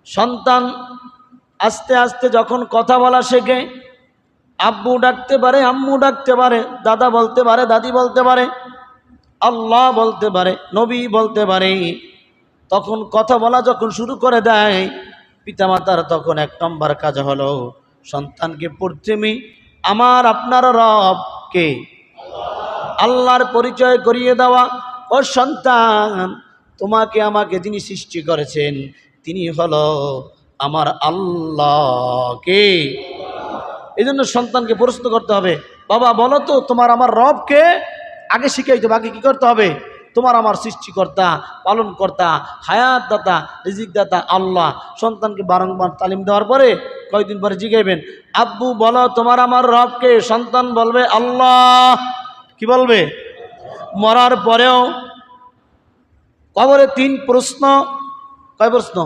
সন্তান আস্তে আস্তে যখন কথা বলা শেখে, আব্বু ডাকতে পারে, আম্মু ডাকতে পারে, দাদা বলতে পারে, দাদি বলতে পারে, আল্লাহ বলতে পারে, নবী বলতে পারে, তখন কথা বলা যখন শুরু করে দেয়, পিতামাতার তখন এক নম্বর কাজ হলো সন্তানকে প্রথমে আমার আপনার রব কে, আল্লাহর পরিচয় করিয়ে দেওয়া। ও সন্তান, তোমাকে আমাকে যিনি সৃষ্টি করেছেন তিনি হলো আমার আল্লাহ কে। এই জন্য সন্তানকে প্রশ্ন করতে হবে, বাবা বলো তো তোমার আমার রব কে, আগে শিখাইতে হবে। আগে কি করতে হবে? তোমার আমার সৃষ্টিকর্তা, পালনকর্তা, হায়াত দাতা, রিজিক দাতা আল্লাহ। সন্তানকে বারংবার তালিম দেওয়ার পরে কয়েকদিন পরে জিজ্ঞাসা, আব্বু বলো তোমার আমার রব কে? সন্তান বলবে আল্লাহ। কি বলবে? মরার পরেও কবরে 3 প্রশ্ন। কয় প্রশ্ন?